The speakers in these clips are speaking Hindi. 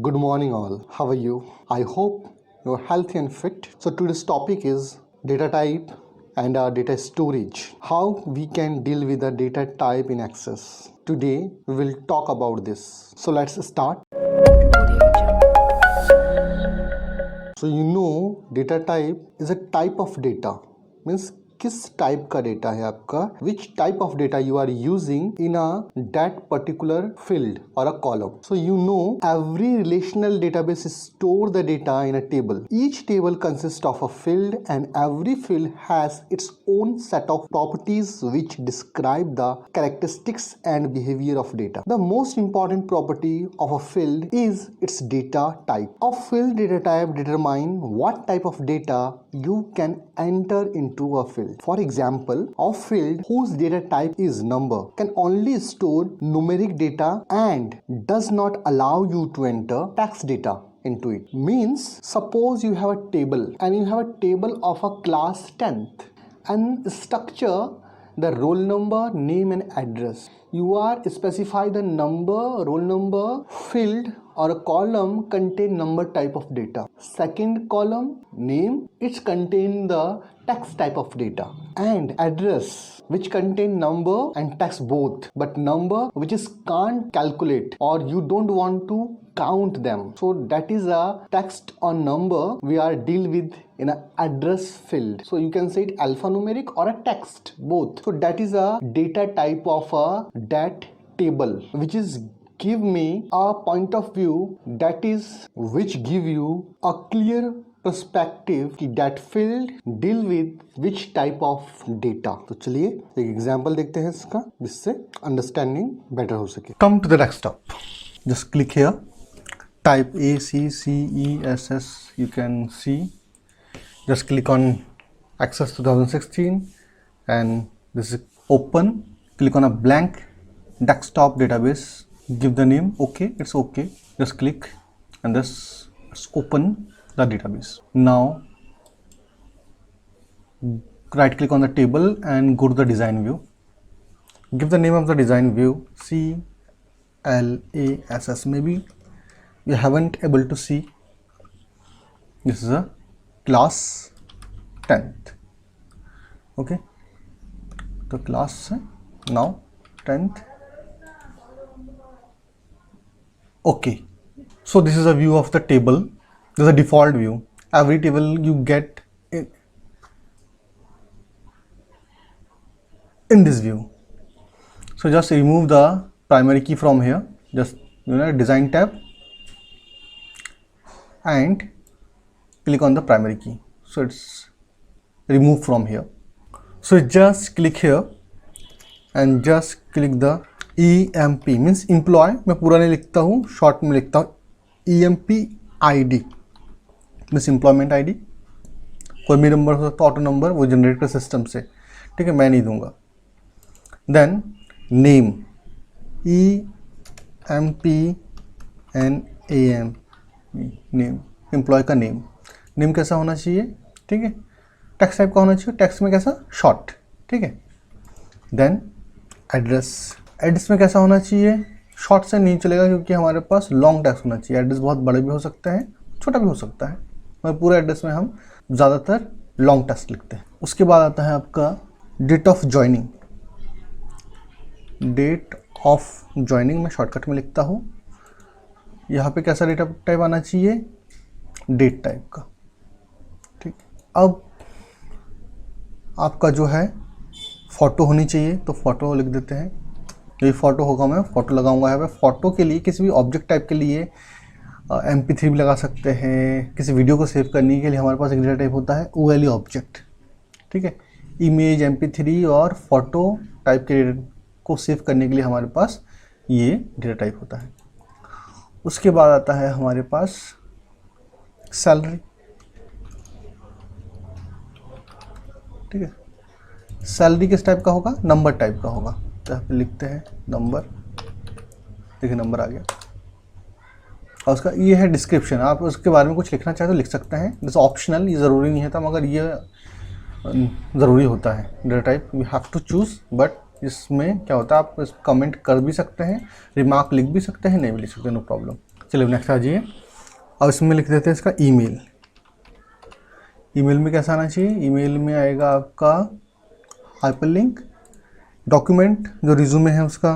Good morning, all. How are you? I hope you're healthy and fit. So, today's topic is data type and data storage. How we can deal with the data type in Access. Today, we will talk about this. So, let's start. So, data type is a type of data. Means किस टाइप का डेटा है आपका, which type of data you are using in a that particular field और a column. So every relational database store the data in a table. Each table consists of a field and every field has its own set of properties which describe the characteristics and behavior of data. The most important property of a field is its data type. A field data type determine what type of data you can enter into a field. For example, a field whose data type is number can only store numeric data and does not allow you to enter text data into it. Means, suppose you have a table and you have a table of a class 10th and structure the roll number, name and address. You are specify the number, roll number, field or a column contain number type of data. Second column, name, it's contain the text type of data, and address which contain number and text both, but number which is can't calculate or you don't want to count them. So that is a text or number we are deal with in a address field. So you can say it alphanumeric or a text, both. So that is a data type of a dat table, which is give me a point of view that is which give you a clear perspective कि that field deal with which type of data. तो चलिए एक एग्जांपल देखते हैं इसका, जिससे अंडरस्टैंडिंग बेटर हो सके. Come to the desktop. Just click here. Type ACCESS. You can see. Just click on Access 2016 and this is open. Click on a blank desktop database. Give the name. Okay, it's okay. Just click and let's open the database. Now right click on the table and go to the design view. Give the name of the design view CLASS. Maybe you haven't able to see. This is a class 10th. Okay, the class now 10th. Okay, so this is a view of the table. This is a default view. Every table you get in this view. So just remove the primary key from here. Just design tab and click on the primary key. So it's removed from here. So just click here and just click the EMP means employee. मैं पूरा नहीं लिखता हूँ, शॉर्ट में लिखता हूँ EMP ID means employment ID. कोई भी नंबर हो सकता है, ऑटो नंबर वो जनरेट कर सिस्टम से, ठीक है, मैं नहीं दूंगा. Then name EMPNAM name, employee का नेम. नेम कैसा होना चाहिए, ठीक है, टेक्स्ट टाइप का होना चाहिए. टेक्स्ट में कैसा, शॉर्ट, ठीक है. Then address. एड्रेस में कैसा होना चाहिए, शॉर्ट से नहीं चलेगा क्योंकि हमारे पास लॉन्ग टेक्स्ट होना चाहिए. एड्रेस बहुत बड़े भी हो सकते हैं, छोटा भी हो सकता है, मगर पूरा एड्रेस में हम ज़्यादातर लॉन्ग टेक्स्ट लिखते हैं. उसके बाद आता है आपका date of joining. Date of joining में शॉर्टकट में लिखता हूँ. यहाँ पे कैसा डेटा टाइप आना चाहिए, डेट टाइप का, ठीक. अब आपका जो है फ़ोटो होनी चाहिए, तो फ़ोटो लिख देते हैं. ये फ़ोटो होगा, मैं फ़ोटो लगाऊंगा यहाँ पे. फ़ोटो के लिए किसी भी ऑब्जेक्ट टाइप के लिए MP3 भी लगा सकते हैं. किसी वीडियो को सेव करने के लिए हमारे पास एक डेटा टाइप होता है OLE ऑब्जेक्ट, ठीक है. इमेज, MP3 और फोटो टाइप के को सेव करने के लिए हमारे पास ये डेटा टाइप होता है. उसके बाद आता है हमारे पास सैलरी, ठीक है. सैलरी किस टाइप का होगा, नंबर टाइप का होगा. तो यहाँ पे लिखते हैं नंबर, देखिए नंबर आ गया. और उसका ये है डिस्क्रिप्शन. आप उसके बारे में कुछ लिखना चाहे तो लिख सकते हैं. जैसे ऑप्शनल, ये ज़रूरी नहीं था मगर ये ज़रूरी होता है. Data type we have to choose, but इसमें क्या होता है आप कमेंट कर भी सकते हैं, रिमार्क लिख भी सकते हैं, नहीं भी लिख सकते, नो प्रॉब्लम. चलिए नेक्स्ट आ जाइए। अब इसमें लिख देते हैं इसका ईमेल। ईमेल में कैसा आना चाहिए? ईमेल में आएगा आपका हाइपरलिंक, डॉक्यूमेंट जो रिज्यूमे है उसका,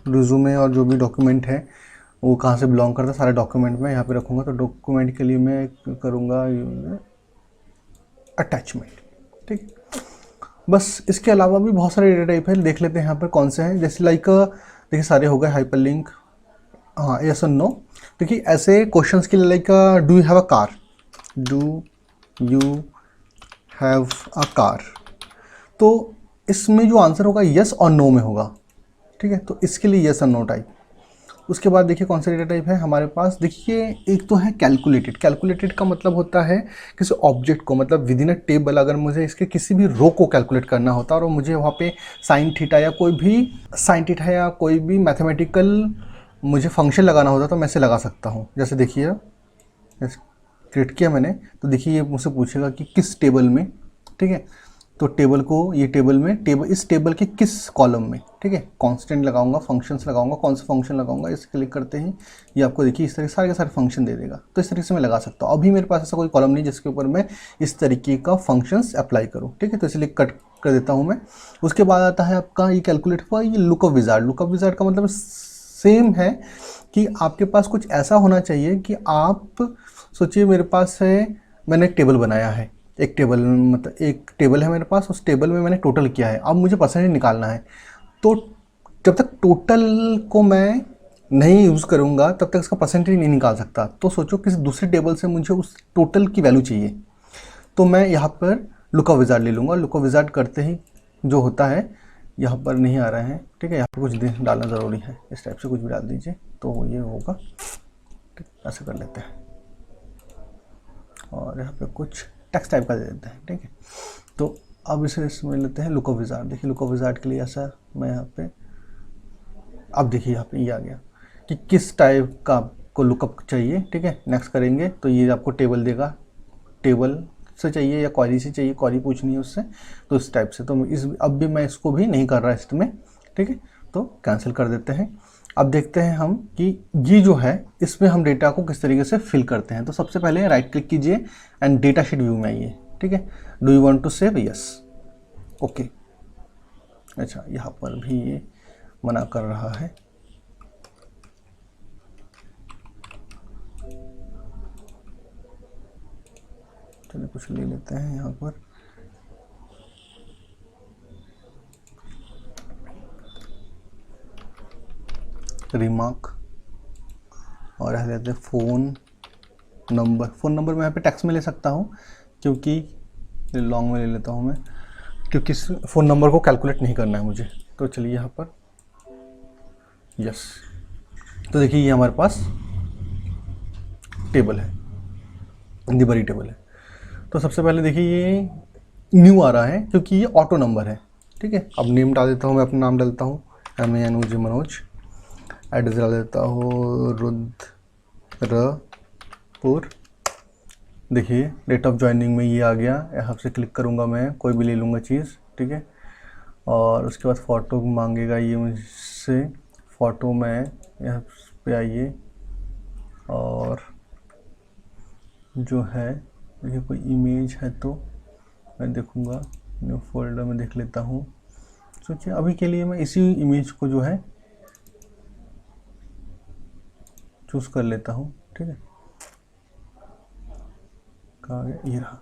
रिज्यूमे और जो भी डॉक्यूमेंट है वो कहाँ से बिलोंग करता है सारे डॉक्यूमेंट में यहाँ पे रखूँगा। तो डॉक्यूमेंट के लिए मैं करूँगा अटैचमेंट, ठीक है। बस इसके अलावा भी बहुत सारे डेटा टाइप है, देख लेते हैं यहाँ पर कौन से हैं। जैसे लाइक देखिए सारे हो गए हाइपरलिंक, हाँ यस और नो। देखिए ऐसे क्वेश्चंस के लिए like do you have a car, do you have a car, तो इसमें जो आंसर होगा यस और नो में होगा, ठीक है। तो इसके लिए यस और नो टाइप। उसके बाद देखिए कौन सा डेटा टाइप है हमारे पास। देखिए एक तो है कैलकुलेटेड। कैलकुलेटेड का मतलब होता है किसी ऑब्जेक्ट को, मतलब विद इन अ टेबल अगर मुझे इसके किसी भी रो को कैलकुलेट करना होता है और मुझे वहाँ पे साइन थीटा या कोई भी मैथमेटिकल मुझे फंक्शन लगाना होता तो मैं इसे लगा सकता हूँ। जैसे देखिए क्रिएट किया मैंने, तो देखिए ये मुझसे पूछेगा कि किस टेबल में, ठीक है। तो टेबल को, ये टेबल में, इस टेबल के किस कॉलम में, ठीक है। कांस्टेंट लगाऊंगा, फंक्शंस लगाऊंगा, कौन सा फंक्शन लगाऊंगा, इस क्लिक करते ही ये आपको देखिए इस तरह सारे के सारे फंक्शन दे देगा। तो इस तरीके से मैं लगा सकता हूँ। अभी मेरे पास ऐसा कोई कॉलम नहीं जिसके ऊपर मैं इस तरीके का फंक्शंस अप्लाई करूँ, ठीक है। तो इसलिए कट कर देता हूँ मैं। उसके बाद आता है आपका ये कैलकुलेट हुआ ये लुकअप विजार्ड। लुकअप विजार्ड का मतलब सेम है कि आपके पास कुछ ऐसा होना चाहिए कि आप सोचिए मेरे पास है, मैंने एक टेबल बनाया है, एक टेबल है मेरे पास, उस टेबल में मैंने टोटल किया है, अब मुझे परसेंटेज निकालना है। तो जब तक टोटल को मैं नहीं यूज़ करूँगा तब तक इसका परसेंटेज नहीं निकाल सकता। तो सोचो किसी दूसरे टेबल से मुझे उस टोटल की वैल्यू चाहिए, तो मैं यहाँ पर लुकअप विजार्ड ले लूँगा। लुकअप विजार्ड करते ही जो होता है, यहाँ पर नहीं आ रहा है, ठीक है, यहाँ पर कुछ डालना ज़रूरी है, इस टाइप से कुछ भी डाल दीजिए तो ये होगा, ठीक, ऐसे कर लेते हैं। और यहाँ पे कुछ टेक्स्ट टाइप का दे देते हैं, ठीक है। तो अब इसे इसमें लेते हैं लुकअप विजार्ड। देखिए लुकअप विजार्ड के लिए ऐसा मैं यहाँ पे, अब देखिए यहाँ पे ये आ गया कि किस टाइप का आपको लुकअप चाहिए, ठीक है। नेक्स्ट करेंगे तो ये आपको टेबल देगा, टेबल से चाहिए या क्वेरी से चाहिए, क्वेरी पूछनी है उससे, तो इस टाइप से। तो इस अब भी मैं इसको भी नहीं कर रहा इसमें, ठीक है, तो कैंसिल कर देते हैं। अब देखते हैं हम कि ये जो है इसमें हम डेटा को किस तरीके से फिल करते हैं। तो सबसे पहले राइट क्लिक कीजिए एंड डेटा शीट व्यू में आइए, ठीक है। Do you want to save? Yes, okay. अच्छा यहाँ पर भी ये मना कर रहा है, चलिए कुछ ले लेते हैं यहाँ पर। रिमार्क और रह लेते हैं फ़ोन नंबर मैं यहाँ पे टेक्स्ट में ले सकता हूँ क्योंकि लॉन्ग में ले लेता हूँ मैं, क्योंकि फ़ोन नंबर को कैलकुलेट नहीं करना है मुझे। तो चलिए यहाँ पर यस। तो देखिए ये हमारे पास टेबल है, हिंदी बड़ी टेबल है। तो सबसे पहले देखिए ये न्यू आ रहा है क्योंकि ये ऑटो नंबर है, ठीक है। अब नेम डाल देता हूँ, मैं अपना नाम डालता हूँ MANOJ मनोज। एड्रेस डाल देता हूँ रुद्रपुर। देखिए डेट ऑफ ज्वाइनिंग में ये आ गया, यहाँ से क्लिक करूँगा मैं, कोई भी ले लूँगा चीज़, ठीक है। और उसके बाद फ़ोटो मांगेगा ये मुझसे, फ़ोटो में यहाँ पे आइए और जो है देखिए कोई इमेज है तो मैं देखूँगा, न्यू फोल्डर में देख लेता हूँ। सोचिए अभी के लिए मैं इसी इमेज को जो है चूज़ कर लेता हूँ, ठीक है। कहाँ गया, ये रहा,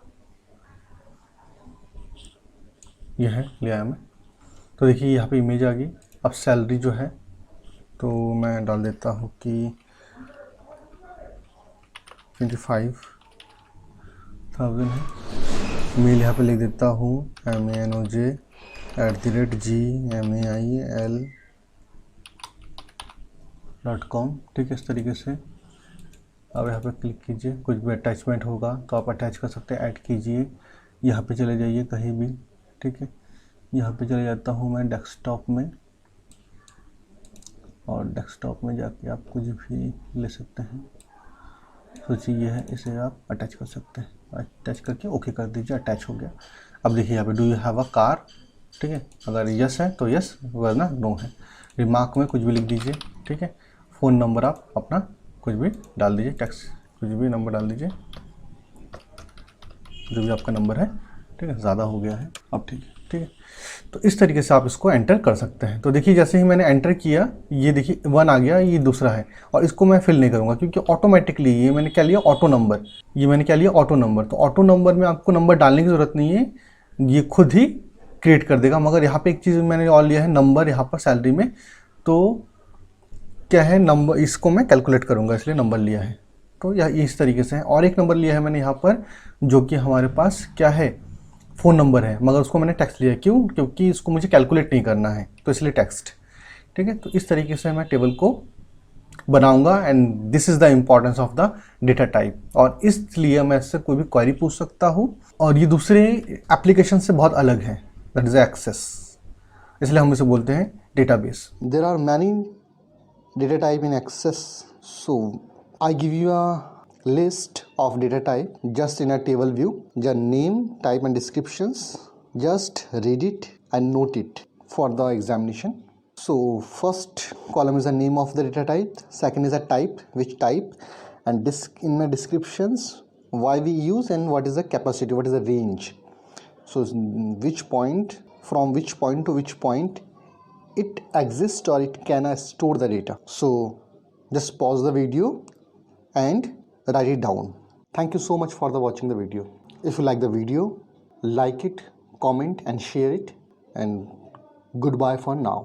ये है, ले आया मैं। तो देखिए यहाँ पे इमेज आ गई। अब सैलरी जो है तो मैं डाल देता हूँ कि 25,000 है। मेल यहाँ पे लिख देता हूँ manoj@gmail.com, ठीक है, इस तरीके से। अब यहाँ पे क्लिक कीजिए, कुछ भी अटैचमेंट होगा तो आप अटैच कर सकते हैं, ऐड कीजिए। यहाँ पे चले जाइए कहीं भी, ठीक है। यहाँ पे चले जाता हूँ मैं डेस्कटॉप में, और डेस्कटॉप में जाके आप कुछ भी ले सकते हैं। सोचिए ये है, इसे आप अटैच कर सकते हैं, अटैच करके ओके कर दीजिए, अटैच हो गया। अब देखिए यहाँ पे do you have a car, ठीक है, अगर यस है तो यस, वरना नो है। रिमार्क में कुछ भी लिख दीजिए, ठीक है। फ़ोन नंबर आप अपना कुछ भी डाल दीजिए, टेक्स्ट कुछ भी नंबर डाल दीजिए, जो भी आपका नंबर है, ठीक है। ज़्यादा हो गया है अब, ठीक है, ठीक है। तो इस तरीके से आप इसको एंटर कर सकते हैं। तो देखिए जैसे ही मैंने एंटर किया, ये देखिए 1 आ गया, ये दूसरा है, और इसको मैं फिल नहीं करूँगा क्योंकि ऑटोमेटिकली ये मैंने क्या लिया, ऑटो नंबर, ये मैंने क्या लिया, ऑटो नंबर। तो ऑटो नंबर में आपको नंबर डालने की ज़रूरत नहीं है, ये खुद ही क्रिएट कर देगा। मगर यहाँ पे एक चीज़ मैंने और लिया है, नंबर यहाँ पर सैलरी में, तो क्या है, नंबर इसको मैं कैलकुलेट करूँगा, इसलिए नंबर लिया है। तो यह इस तरीके से है। और एक नंबर लिया है मैंने यहाँ पर, जो कि हमारे पास क्या है, फ़ोन नंबर है, मगर उसको मैंने टेक्स्ट लिया। क्यों? क्योंकि इसको मुझे कैलकुलेट नहीं करना है, तो इसलिए टेक्स्ट, ठीक है। तो इस तरीके से मैं टेबल को बनाऊंगा, and this is the importance of the data type. और इसलिए मैं इससे कोई भी क्वेरी पूछ सकता हूँ, और ये दूसरे एप्लीकेशन से बहुत अलग है, दैट इज़ एक्सेस, इसलिए हम इसे बोलते हैं database. There are many data type in access, so I give you a list of data type just in a table view, the name, type and descriptions. Just read it and note it for the examination. So first column is the name of the data type, second is a type, which type, and in the descriptions why we use and what is the capacity, what is the range. So which point, from which point to which point it exists or it can store the data. So just pause the video and write it down. Thank you so much for watching the video. If you like the video, like it, comment and share it, and goodbye for now.